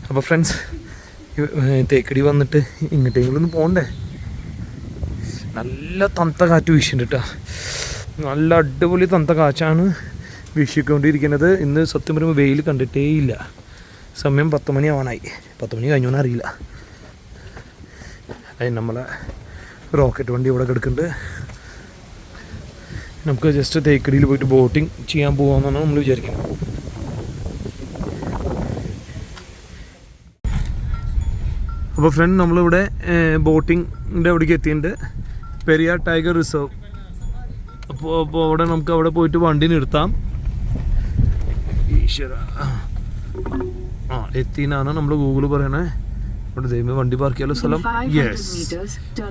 അപ്പോൾ ഫ്രണ്ട്സ്, തേക്കടി വന്നിട്ട് ഇങ്ങോട്ടെങ്കിലും ഒന്ന് പോകണ്ടേ. നല്ല തണുത്ത കാറ്റ് വീശുന്നുണ്ട് കേട്ടോ. നല്ല അടിപൊളി തണുത്ത കാറ്റാണ് വീശിക്കൊണ്ടിരിക്കുന്നത്. ഇന്ന് സത്യം പറയുമ്പോൾ വെയിൽ കണ്ടിട്ടേ ഇല്ല. സമയം 10 മണി ആവാനായി. 10 മണി കഴിഞ്ഞോന്ന് അറിയില്ല. അതിന് നമ്മളെ റോക്കറ്റ് വണ്ടി ഇവിടെ കിടക്കുന്നുണ്ട്. നമുക്ക് ജസ്റ്റ് തേക്കടിയിൽ പോയിട്ട് ബോട്ടിങ് ചെയ്യാൻ പോകാമെന്നാണ് നമ്മൾ വിചാരിക്കുന്നത്. അപ്പോൾ ഫ്രണ്ട്, നമ്മളിവിടെ ബോട്ടിങ്ങിൻ്റെ അവിടേക്ക് എത്തിയിട്ടുണ്ട്. Periyar tiger reserve. അപ്പോൾ അവിടെ നമുക്ക് അവിടെ പോയിട്ട് വണ്ടി നിർത്താം. ഈശ്വര, എത്തിനാണ് നമ്മൾ ഗൂഗിൾ പറയണേ. ഇവിടെ ദൈവം വണ്ടി പാർക്ക് ചെയ്യാനുള്ള സ്ഥലം. യെസ്,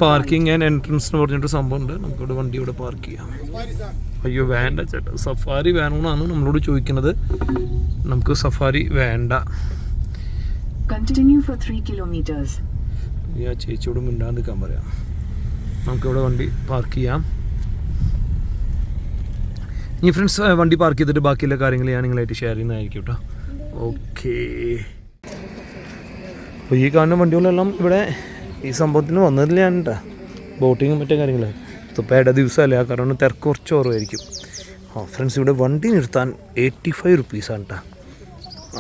പാർക്കിംഗ് ആൻഡ് എൻട്രൻസ് എന്ന് പറഞ്ഞിട്ട് സംഭവം ഉണ്ട്. നമുക്കിവിടെ വണ്ടി ഇവിടെ പാർക്ക് ചെയ്യാം. അയ്യോ വേണ്ട ചേട്ടാ, സഫാരി വേണമെന്നാണ് നമ്മളോട് ചോദിക്കുന്നത്. നമുക്ക് സഫാരി വേണ്ട. ആ ചേച്ചിയോട് മിണ്ടാൻ നിൽക്കാൻ പറയാം. നമുക്കിവിടെ വണ്ടി പാർക്ക് ചെയ്യാം. ഇനി ഫ്രണ്ട്സ്, വണ്ടി പാർക്ക് ചെയ്തിട്ട് ബാക്കിയുള്ള കാര്യങ്ങൾ ഞാൻ നിങ്ങളായിട്ട് ഷെയർ ചെയ്യുന്നതായിരിക്കും കേട്ടോ. ഓക്കേ. അപ്പോൾ ഈ കാണുന്ന വണ്ടികളെല്ലാം ഇവിടെ ഈ സംഭവത്തിന് വന്നതിലാണ് കേട്ടോ. ബോട്ടിങ്ങും മറ്റേ കാര്യങ്ങൾ. ഇപ്പോൾ ഇട ദിവസമല്ലേ, ആ കാരണം തിരക്ക് കുറച്ച് കുറവായിരിക്കും. ഫ്രണ്ട്സ്, ഇവിടെ വണ്ടി നിർത്താൻ 85 റുപ്പീസാണ് കേട്ടോ.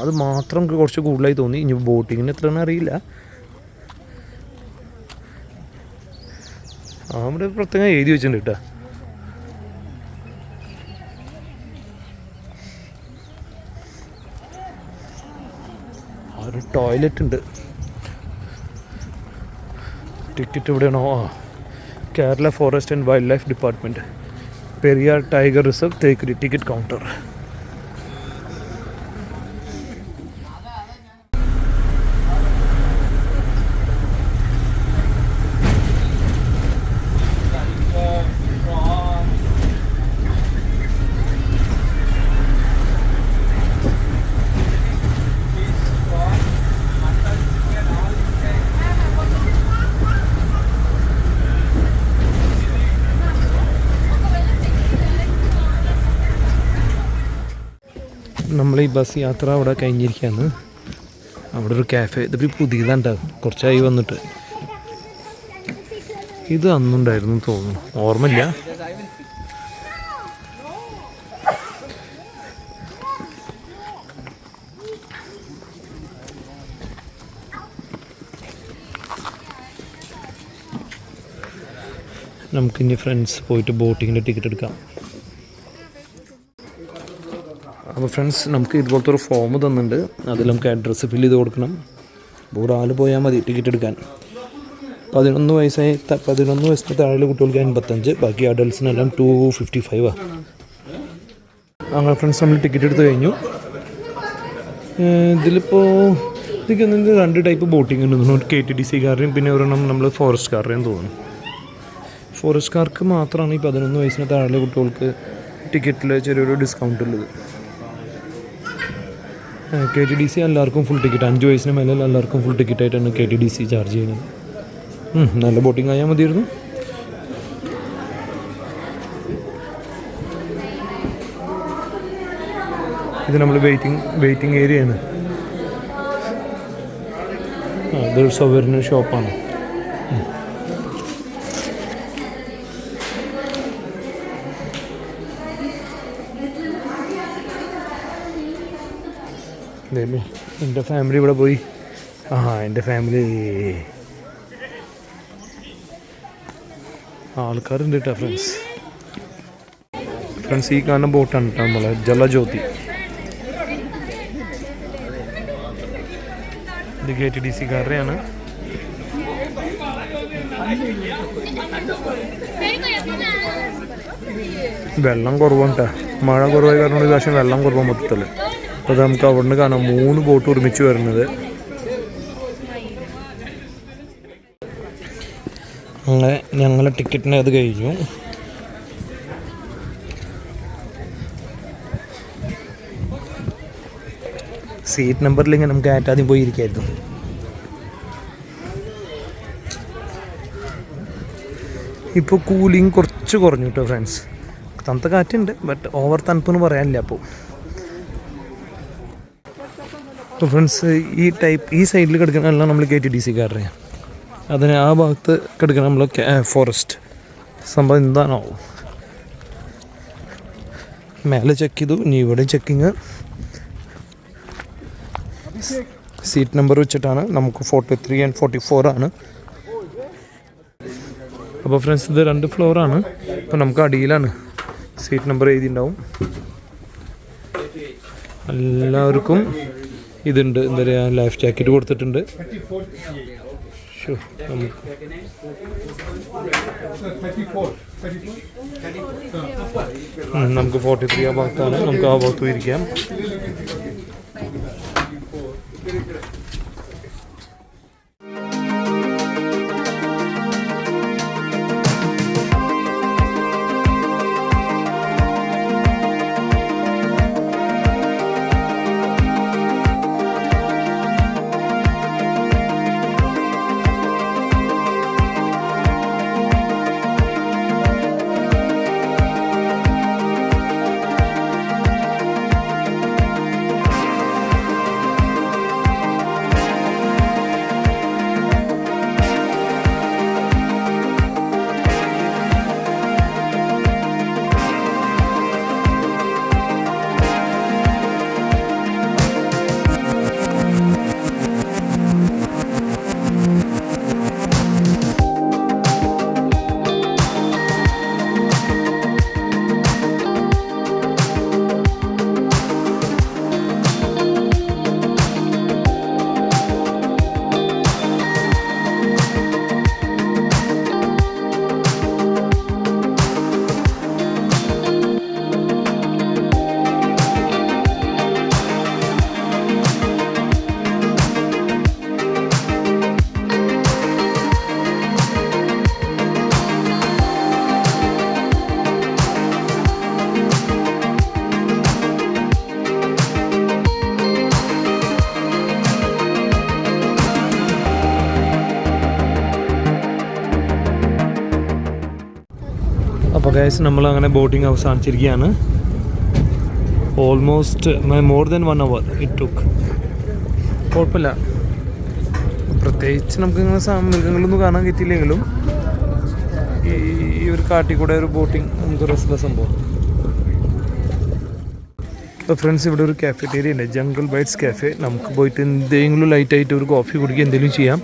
അത് മാത്രം കുറച്ച് കൂടുതലായി തോന്നി. ഇനി ബോട്ടിങ്ങിന് എത്രയാണെന്ന് അറിയില്ല. അവിടെ പ്രത്യേകം എഴുതി വെച്ചിട്ടുണ്ട് കേട്ടോ. ഒരു ടോയ്ലറ്റ് ഉണ്ട്. ടിക്കറ്റ് എവിടെയാണോ? Kerala forest and wild life department, Periyar tiger reserve, Thekkady. Ticket counter. നമ്മൾ ഈ ബസ് യാത്ര അവിടെ കഴിഞ്ഞിരിക്കുകയാണ്. അവിടെ ഒരു കാഫേ. ഇതിപ്പോൾ പുതിയതാണ്ടാവും, കുറച്ചായി വന്നിട്ട്. ഇത് അന്നുണ്ടായിരുന്നു തോന്നുന്നു, ഓർമ്മയില്ല. നമുക്കിനി ഫ്രണ്ട്സ് പോയിട്ട് ബോട്ടിങ്ങിൻ്റെ ടിക്കറ്റ് എടുക്കാം. അപ്പോൾ ഫ്രണ്ട്സ്, നമുക്ക് ഇതുപോലത്തെ ഒരു ഫോം തന്നിട്ടുണ്ട്. അതിൽ നമുക്ക് അഡ്രസ്സ് ഫില്ല് ചെയ്ത് കൊടുക്കണം. ഇവിടെ ആൾ പോയാൽ മതി ടിക്കറ്റ് എടുക്കാൻ. 11 വയസ്സിന് താഴെ കുട്ടികൾക്ക് 85, ബാക്കി അഡൾട്ട്സിനെല്ലാം 255. അങ്ങനെ ഫ്രണ്ട്സ്, നമ്മൾ ടിക്കറ്റ് എടുത്ത് കഴിഞ്ഞു. ഇതിലിപ്പോൾ എനിക്ക് 2 ടൈപ്പ് ബോട്ടിംഗ് ഉണ്ട്. KTDC കാരുടെയും പിന്നെ ഒരെണ്ണം നമ്മൾ ഫോറസ്റ്റ് കാരുടെയും തോന്നുന്നു. ഫോറസ്റ്റ് കാർക്ക് മാത്രമാണ് ഈ 11 വയസ്സിന് താഴെ കുട്ടികൾക്ക് ടിക്കറ്റിൽ ചെറിയൊരു ഡിസ്കൗണ്ട് ഉള്ളത്. KTDC എല്ലാവർക്കും ഫുൾ ടിക്കറ്റ്. 5 വയസ്സിന് മേലെ എല്ലാവർക്കും ഫുൾ ടിക്കറ്റായിട്ടാണ് KTDC ചാർജ് ചെയ്യുന്നത്. നല്ല ബോട്ടിംഗ് ആയാൽ മതിയായിരുന്നു. ഇത് നമ്മൾ വെയിറ്റിംഗ് ഏരിയയാണ്. ഇതൊരു സൊവറിന് ഷോപ്പാണ്. എൻ്റെ ഫാമിലി ഇവിടെ പോയി. എൻ്റെ ഫാമിലി ആൾക്കാരുണ്ട് കേട്ടോ ഫ്രണ്ട്സ്. ഈ കാണുന്ന ബോട്ടാണ് കേട്ടോ നമ്മളെ ജലജ്യോതി. ഇത് KTDC കാരുടെയാണ്. വെള്ളം കുറവാണ് കേട്ടോ. മഴ കുറവായ കാരണം ഒരു പ്രാവശ്യം വെള്ളം കുറവാൻ മൊത്തത്തിൽ. അപ്പോൾ നമുക്ക് അവിടെ നിന്ന് കാണാം 3 ബോട്ട് ഒരുമിച്ച് വരുന്നത്. അങ്ങനെ ഞങ്ങളെ ടിക്കറ്റിന് അത് കഴിഞ്ഞു. സീറ്റ് നമ്പറിലിങ്ങനെ നമുക്ക് ആദ്യം പോയി ഇരിക്കായിരുന്നു. ഇപ്പോൾ കൂളിങ് കുറച്ച് കുറഞ്ഞു കേട്ടോ ഫ്രണ്ട്സ്. തണുത്ത കാറ്റുണ്ട്, ബട്ട് ഓവർ തണുപ്പെന്ന് പറയാനില്ല. അപ്പോൾ അപ്പോൾ ഫ്രണ്ട്സ് ഈ സൈഡിൽ കിടക്കണമെല്ലാം നമ്മൾ KTDC കാരുടെ, അതിന് ആ ഭാഗത്ത് കിടക്കണം നമ്മൾ ഫോറസ്റ്റ്. സംഭവം എന്താണോ മേലെ ചെക്ക് ചെയ്തു. ഇനി ഇവിടെ ചെക്കിങ്. സീറ്റ് നമ്പർ വെച്ചിട്ടാണ്. നമുക്ക് 43 and 44 ആണ്. അപ്പോൾ ഫ്രണ്ട്സ് ഇത് 2 ഫ്ലോറാണ്. അപ്പോൾ നമുക്ക് അടിയിലാണ് സീറ്റ് നമ്പർ എഴുതിയിട്ടുണ്ടാവും. എല്ലാവർക്കും ഇതുണ്ട്, എന്താ പറയുക, ലൈഫ് ജാക്കറ്റ് കൊടുത്തിട്ടുണ്ട്. നമുക്ക് 43 ആ ഭാഗത്താണ്. നമുക്ക് ആ ഭാഗത്ത് ഇരിക്കാം. അപ്പോൾ ഗൈസ് നമ്മളങ്ങനെ ബോട്ടിങ് അവസാനിച്ചിരിക്കുകയാണ്. Almost more than 1 hour it took. കുഴപ്പമില്ല. പ്രത്യേകിച്ച് നമുക്കിങ്ങനെ മൃഗങ്ങളൊന്നും കാണാൻ പറ്റിയില്ലെങ്കിലും ഈ ഒരു കാട്ടിൽ കൂടെ ഒരു ബോട്ടിങ് നമുക്ക് രസമുള്ള സംഭവം. അപ്പോൾ ഫ്രണ്ട്സ് ഇവിടെ ഒരു കാഫറ്റേരിയ ഉണ്ട്, ജംഗിൾ ബൈറ്റ്സ് കാഫേ. നമുക്ക് പോയിട്ട് എന്തെങ്കിലും ലൈറ്റായിട്ട് ഒരു കോഫി കുടിക്കുക, എന്തെങ്കിലും ചെയ്യാം.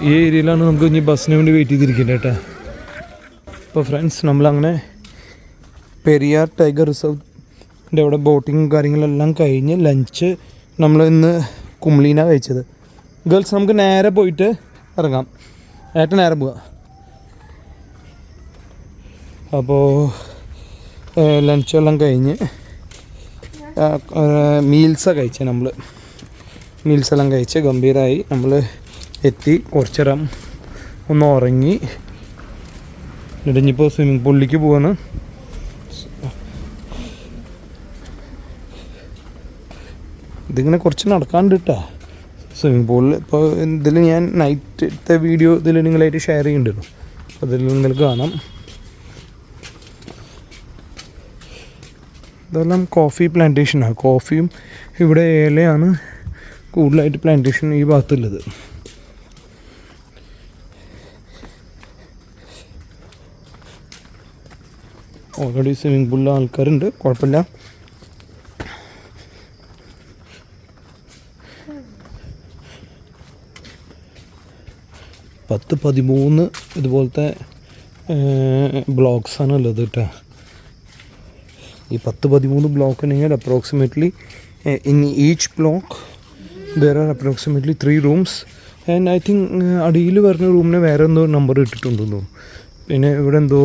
ഈ ഏരിയയിലാണ് നമുക്ക് ഇനി ബസ്സിന് വേണ്ടി വെയിറ്റ് ചെയ്തിരിക്കുന്നത് കേട്ടോ. അപ്പോൾ ഫ്രണ്ട്സ് നമ്മളങ്ങനെ പെരിയാർ ടൈഗർ റിസർവിൻ്റെ അവിടെ ബോട്ടിങ് കാര്യങ്ങളെല്ലാം കഴിഞ്ഞ് ലഞ്ച് നമ്മൾ ഇന്ന് കുംളീനാണ് കഴിച്ചത്. ഗേൾസ് നമുക്ക് നേരെ പോയിട്ട് ഇറങ്ങാം. നേരെ പോവാം. അപ്പോൾ ലഞ്ചെല്ലാം കഴിഞ്ഞ് മീൽസാണ് കഴിച്ചത്. നമ്മൾ മീൽസെല്ലാം കഴിച്ച് ഗംഭീരമായി നമ്മൾ എത്തി. കുറച്ച് നേരം ഒന്ന് ഉറങ്ങി. ഇനിയിപ്പോൾ സ്വിമ്മിങ് പൂളിലേക്ക് പോവാണ്. ഇതിങ്ങനെ കുറച്ച് നടക്കാണ്ട് കേട്ടോ സ്വിമ്മിങ് പൂളിൽ. ഇപ്പോൾ ഇതിൽ ഞാൻ നൈറ്റത്തെ വീഡിയോ ഇതിൽ നിങ്ങളായിട്ട് ഷെയർ ചെയ്യുന്നുണ്ടല്ലോ, അപ്പോൾ അതിൽ നിങ്ങൾക്ക് കാണാം. ഇതെല്ലാം കോഫി പ്ലാന്റേഷനാണ്. കോഫിയും ഇവിടെ ഏലയാണ് കൂടുതലായിട്ട് പ്ലാന്റേഷൻ ഈ ഭാഗത്തുള്ളത്. ഓൾറെഡി സ്വിമ്മിങ് പൂളിൽ ആൾക്കാരുണ്ട്, കുഴപ്പമില്ല. പത്ത് 13 ഇതുപോലത്തെ ബ്ലോക്സാണ് ഉള്ളത് കേട്ടോ. ഈ 10-13 ബ്ലോക്ക് ഉണ്ടെങ്കിൽ approximately in each block there are approximately 3 rooms. And I think അടിയിൽ വരുന്ന റൂമിന് വേറെ എന്തോ നമ്പർ ഇട്ടിട്ടുണ്ടെന്ന് തോന്നുന്നു. പിന്നെ ഇവിടെ എന്തോ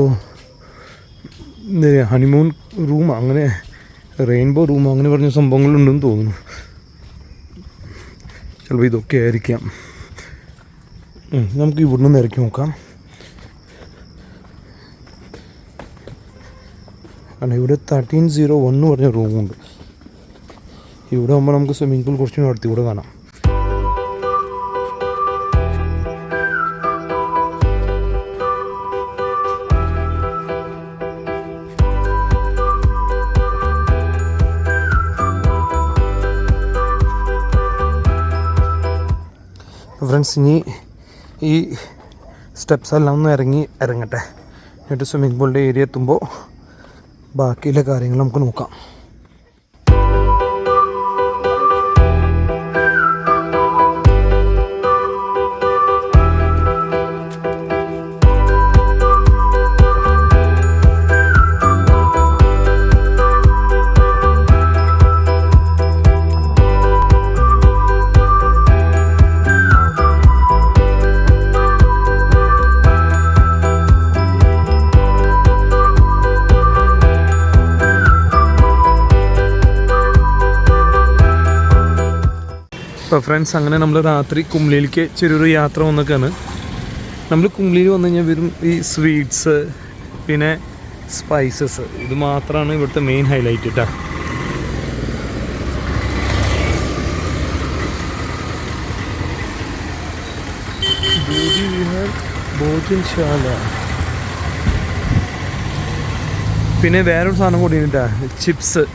ഹണിമൂൺ റൂം, അങ്ങനെ റെയിൻബോ റൂം, അങ്ങനെ പറഞ്ഞ സംഭവങ്ങളുണ്ടെന്ന് തോന്നുന്നു. ചിലപ്പോൾ ഇതൊക്കെ ആയിരിക്കാം. നമുക്ക് ഇവിടെ നിന്ന് ഇറക്കി നോക്കാം. കാരണം ഇവിടെ 1301 പറഞ്ഞ റൂമുണ്ട്. ഇവിടെ ആകുമ്പോൾ നമുക്ക് സ്വിമ്മിംഗ് പൂൾ കുറച്ചും അടുത്ത് കൂടെ കാണാം. ഫ്രണ്ട്സ് ഇനി ഈ സ്റ്റെപ്സ് എല്ലാം ഒന്ന് ഇറങ്ങട്ടെ, എന്നിട്ട് സ്വിമ്മിംഗ് പൂളിൻ്റെ ഏരിയ എത്തുമ്പോൾ ബാക്കിയുള്ള കാര്യങ്ങൾ നമുക്ക് നോക്കാം. അപ്പോൾ ഫ്രണ്ട്സ് അങ്ങനെ നമ്മൾ രാത്രി കുംലിയിലേക്ക് ചെറിയൊരു യാത്ര വന്നൊക്കെയാണ്. നമ്മൾ കുംലിയിൽ വന്നു കഴിഞ്ഞാൽ വരും ഈ സ്വീറ്റ്സ് പിന്നെ സ്പൈസസ്, ഇത് മാത്രമാണ് ഇവിടുത്തെ മെയിൻ ഹൈലൈറ്റ് കേട്ടോ. ഭോജൻശാല, പിന്നെ വേറൊരു സാധനം കൂടി കേട്ടോ, ചിപ്സ്.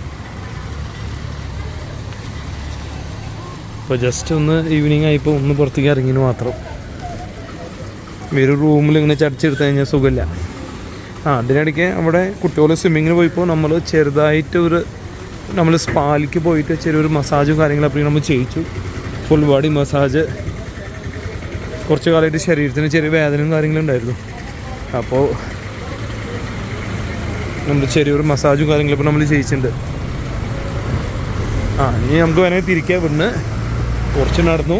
അപ്പോൾ ജസ്റ്റ് ഒന്ന് ഈവനിങ് ആയിപ്പോൾ ഒന്ന് പുറത്തേക്ക് ഇറങ്ങിയെന്ന് മാത്രം. വേറെ റൂമിൽ ഇങ്ങനെ ചടിച്ചെടുത്ത് കഴിഞ്ഞാൽ സുഖമില്ല. അതിനിടയ്ക്ക് അവിടെ കുട്ടികൾ സ്വിമ്മിങ്ങിന് പോയപ്പോൾ നമ്മൾ ചെറുതായിട്ട് നമ്മൾ സ്പാലിക്ക് പോയിട്ട് ചെറിയൊരു മസാജും കാര്യങ്ങളൊക്കെ നമ്മൾ ചെയ്യിച്ചു. Full body massage. കുറച്ച് കാലമായിട്ട് ശരീരത്തിന് ചെറിയ വേദനയും കാര്യങ്ങളും ഉണ്ടായിരുന്നു. അപ്പോൾ നമ്മൾ ചെറിയൊരു മസാജും കാര്യങ്ങളൊക്കെ നമ്മൾ ചെയ്യിച്ചിട്ടുണ്ട്. ഇനി നമുക്ക് വേണമെങ്കിൽ തിരിക്കാൻ വിടുന്ന് കുറച്ച് നടന്നു.